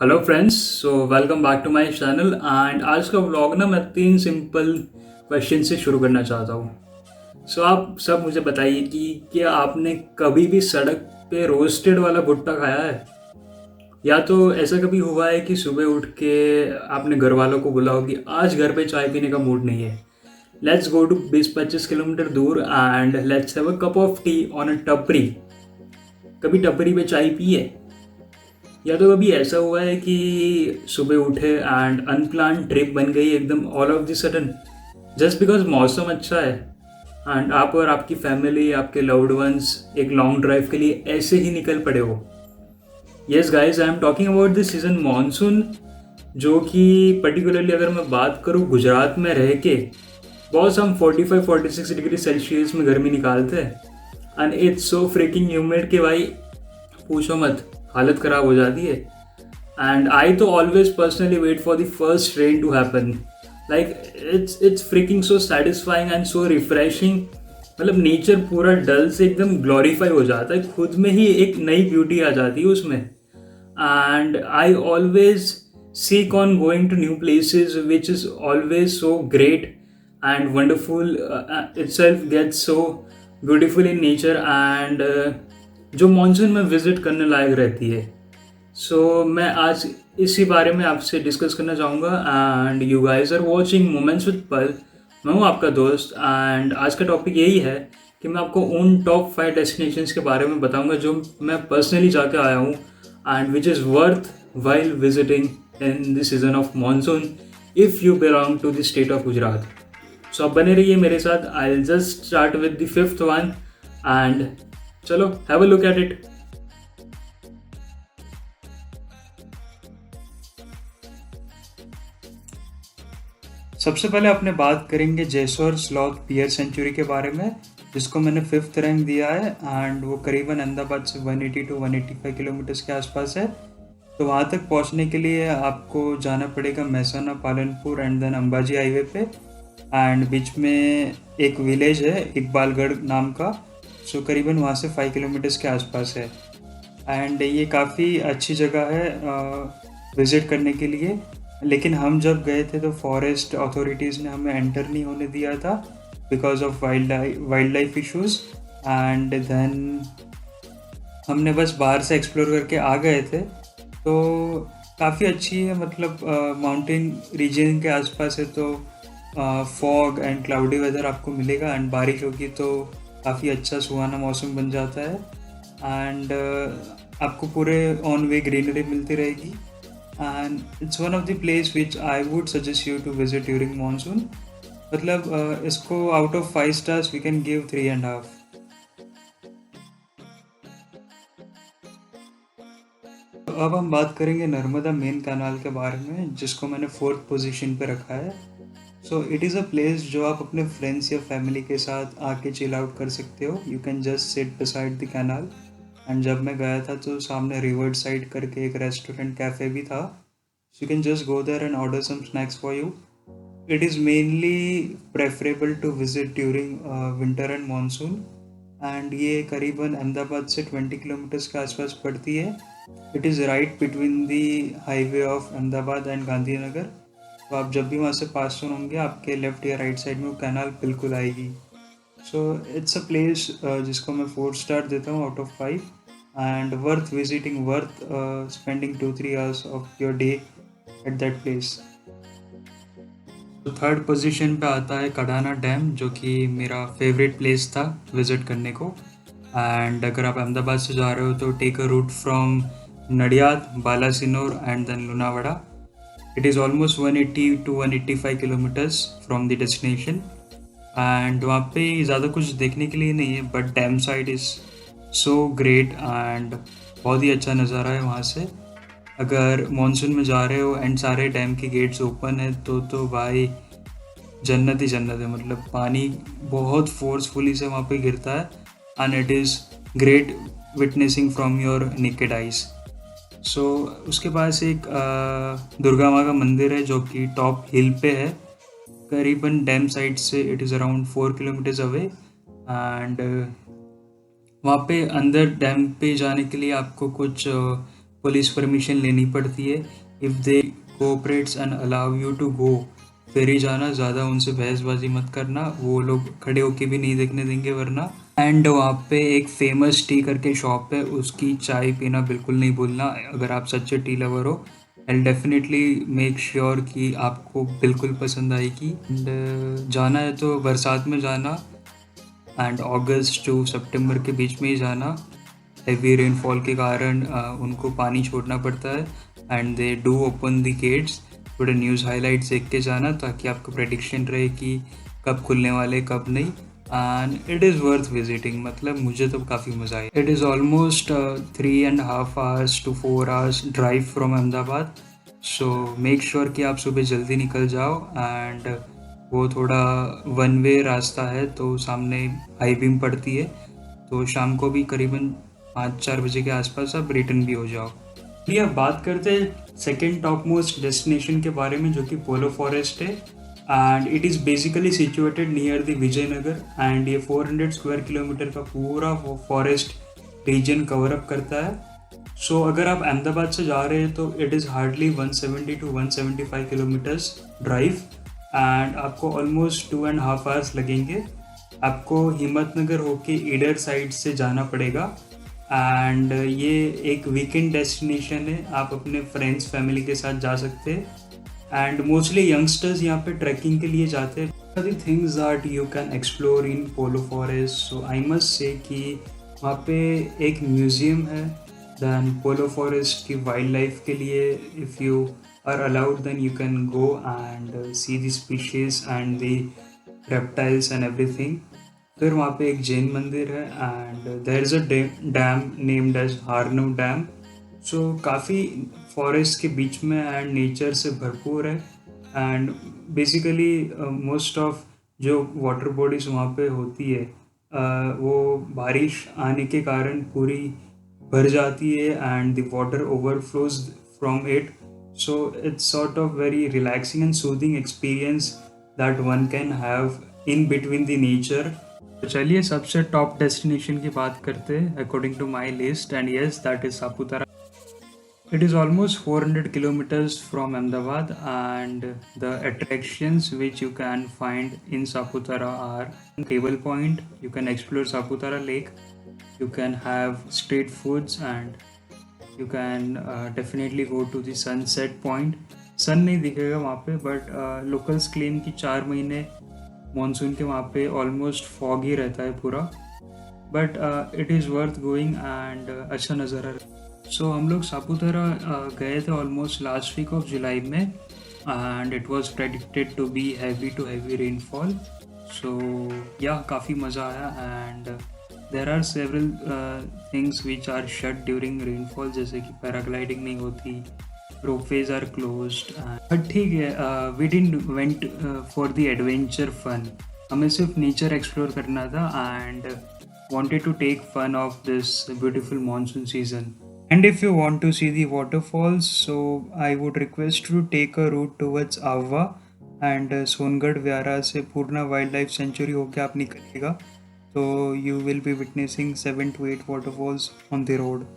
Hello friends, so welcome back to my channel. And आज का vlog ना मैं तीन सिंपल क्वेश्चन से शुरू करना चाहता हूँ। आप सब मुझे बताइए कि क्या आपने कभी भी सड़क पे रोस्टेड वाला भुट्टा खाया है? या तो ऐसा कभी हुआ है कि सुबह उठ के आपने घर वालों को बोला हो कि आज घर पे चाय पीने का मूड नहीं है, लेट्स गो टू 20-25 किलोमीटर दूर and let's have a cup of T on a टपरी। कभी टपरी पे चाय पी है? या तो कभी ऐसा हुआ है कि सुबह उठे एंड अनप्लान ट्रिप बन गई एकदम all of the sudden, just because मौसम अच्छा है एंड आप और आपकी फैमिली, आपके लव्ड वंस एक लॉन्ग ड्राइव के लिए ऐसे ही निकल पड़े हो। Yes guys, I am talking about this season monsoon, जो कि पर्टिकुलरली अगर मैं बात करूँ गुजरात में रह के, बहुत हम 45-46 डिग्री सेल्सियस में गर्मी निकालते हैं and it's so fricking humid कि भाई पूछो मत, हालत ख़राब हो जाती है। And I तो always personally wait for the first rain to happen. Like it's freaking so satisfying and so refreshing. मतलब नेचर पूरा डल से एकदम ग्लोरीफाई हो जाता है, खुद में ही एक नई ब्यूटी आ जाती है उसमें। And I always seek on going to new places which is always so great and wonderful, itself gets so beautiful in nature and जो मानसून में विजिट करने लायक रहती है। मैं आज इसी बारे में आपसे डिस्कस करना चाहूँगा and you guys are watching moments with Pal. मैं हूँ आपका दोस्त एंड आज का टॉपिक यही है कि मैं आपको उन टॉप 5 डेस्टिनेशंस के बारे में बताऊँगा जो मैं पर्सनली जाके आया हूँ and which is worthwhile visiting in the season of monsoon if you belong to the state of Gujarat. आप बने रहिए मेरे साथ। I will just start with the fifth one and चलो have a look at it. सबसे पहले अपने बात करेंगे जेसौर स्लॉथ बियर सेंचुरी के बारे में, जिसको मैंने फिफ्थ रैंक दिया है एंड वो करीबन अहमदाबाद से 180 टू 185 किलोमीटर्स के आसपास है। तो वहाँ तक पहुँचने के लिए आपको जाना पड़ेगा Mehsana, Palanpur and then Ambaji highway पे। एंड बीच में एक विलेज है इकबालगढ़ नाम का, सो करीबन वहाँ से 5 किलोमीटर्स के आसपास है। एंड ये काफ़ी अच्छी जगह है विज़िट करने के लिए। लेकिन हम जब गए थे तो फॉरेस्ट अथॉरिटीज़ ने हमें एंटर नहीं होने दिया था because of wildlife issues. And then हमने बस बाहर से एक्सप्लोर करके आ गए थे। तो काफ़ी अच्छी है, मतलब माउंटेन रीजन के आसपास है तो फॉग एंड क्लाउडी वेदर आपको मिलेगा एंड बारिश होगी तो काफ़ी अच्छा सुहाना मौसम बन जाता है। एंड आपको पूरे ऑन वे ग्रीनरी मिलती रहेगी and it's one of the place which I would suggest you to visit during monsoon. मतलब इसको out of 5 stars we can give 3.5। तो अब हम बात करेंगे नर्मदा मेन कैनाल के बारे में, जिसको मैंने फोर्थ पोजीशन पे रखा है। इट इज़ अ प्लेस जो आप अपने फ्रेंड्स या फैमिली के साथ आके चिल आउट कर सकते हो। You can just sit beside the canal. And जब मैं गया था तो सामने रिवर साइड करके एक रेस्टोरेंट कैफ़े भी था, so you can just go there and order some snacks for you. It is mainly preferable to visit during winter and monsoon and ये करीबन अहमदाबाद से 20 किलोमीटर्स के आसपास पड़ती है। It is right between the highway of Ahmedabad and Gandhinagar. तो आप जब भी वहाँ से पास ऑन होंगे आपके लेफ्ट या राइट साइड में वो कैनाल बिल्कुल आएगी। इट्स अ प्लेस जिसको मैं 4 स्टार देता हूँ out of 5 and worth visiting, worth spending 2-3 hours of your day at that place. तो थर्ड पोजीशन पे आता है कडाना डैम, जो कि मेरा फेवरेट प्लेस था विज़िट करने को। एंड अगर आप अहमदाबाद से जा रहे हो तो take a route from Nadiad, Balasinor and then Lunawada. It is almost 180 to 185 kilometres from the destination. And वहाँ पे ज़्यादा कुछ देखने के लिए नहीं है, but dam side is so great and बहुत ही अच्छा नज़ारा है वहाँ से। अगर मानसून में जा रहे हो एंड सारे डैम के गेट्स ओपन है तो भाई जन्नत ही जन्नत है। मतलब पानी बहुत फोर्सफुली से वहाँ पे गिरता है and it is great witnessing from your naked eyes. उसके पास एक दुर्गा माँ का मंदिर है जो कि टॉप हिल पे है, करीबन डैम साइड से it is around 4 kilometres away. And वहाँ पे अंदर डैम पे जाने के लिए आपको कुछ पुलिस परमिशन लेनी पड़ती है। If they cooperates and allow you to go, फिर ही जाना, ज़्यादा उनसे बहसबाजी मत करना, वो लोग खड़े होके भी नहीं देखने देंगे वरना। एंड वहाँ पे एक फेमस टी करके शॉप है, उसकी चाय पीना बिल्कुल नहीं भूलना अगर आप सच्चे टी लवर हो। एंड डेफिनेटली मेक श्योर कि आपको बिल्कुल पसंद आएगी। एंड जाना है तो बरसात में जाना, एंड अगस्त टू सितंबर के बीच में ही जाना। हेवी रेनफॉल के कारण उनको पानी छोड़ना पड़ता है, and they do open the gates. थोड़े न्यूज़ हाइलाइट्स देख के जाना ताकि आपको प्रेडिक्शन रहे कि कब खुलने वाले कब नहीं। And it is worth visiting, मतलब मुझे तो काफ़ी मज़ा आया। It is almost 3.5 hours to 4 hours drive from Ahmedabad. So make sure कि आप सुबह जल्दी निकल जाओ। एंड वो थोड़ा वन वे रास्ता है, तो सामने हाई बीम पड़ती है, तो शाम को भी करीबन 5-4 बजे के आसपास आप रिटर्न भी हो जाओ। चलिए अब बात करते हैं सेकेंड टॉप मोस्ट डेस्टिनेशन के बारे में, जो कि पोलो फॉरेस्ट है। And it is basically situated near the Vijaynagar. And ये 400 स्क्वायर किलोमीटर का पूरा फॉरेस्ट रीजन कवर अप करता है। सो अगर आप अहमदाबाद से जा रहे हैं तो it is hardly 170 to 175 kilometres drive, and आपको ऑलमोस्ट 2.5 hours लगेंगे। आपको हिम्मतनगर होके ईडर साइड से जाना पड़ेगा। एंड ये एक वीकेंड डेस्टिनेशन है, आप अपने फ्रेंड्स फैमिली के साथ जा सकते हैं। एंड मोस्टली यंगस्टर्स यहाँ पे ट्रैकिंग के लिए जाते हैं। The things that you can explore in Polo forest, so I must say कि वहाँ पे एक म्यूज़ियम है। दैन पोलो फॉरेस्ट की वाइल्ड लाइफ के लिए if you are allowed then you can go and see the species and the reptiles and everything. फिर वहाँ पे एक जैन मंदिर है, and there is a dam named as Harnav dam. So काफ़ी फॉरेस्ट के बीच में एंड नेचर से भरपूर है। एंड बेसिकली मोस्ट ऑफ जो वाटर बॉडीज़ वहाँ पे होती है वो बारिश आने के कारण पूरी भर जाती है, and the water overflows from it. So it's sort of very relaxing and soothing experience that one can have in between the nature. तो चलिए सबसे टॉप डेस्टिनेशन की बात करते हैं according to my list, and yes that is Saputara. It is almost 400 kilometers from Ahmedabad, and the attractions which you can find in Saputara are Table Point. You can explore Saputara Lake. You can have street foods, and you can definitely go to the sunset point. सन नहीं दिखेगा वहाँ पे, but locals claim कि 4 महीने monsoon के वहाँ पे almost fog ही रहता है पूरा। But it is worth going, and अच्छा नज़ारा। सो हम लोग सापुतारा गए थे almost last week of July में, and it was predicted to be heavy rainfall. So yeah काफ़ी मज़ा आया। And there are several things which are shut during rainfall, जैसे कि पैराग्लाइडिंग नहीं होती, रोपवेज आर क्लोज्ड। बट ठीक है, we didn't went for the adventure fun, हमें सिर्फ नेचर एक्सप्लोर करना था and wanted to take fun of this beautiful monsoon season. And if you want to see the waterfalls, so I would request you to take a route towards Avva and Songarh Vyara से पूर्णा wild life sanctuary होके आप निकलिएगा, तो you will be witnessing 7 to 8 waterfalls on the road.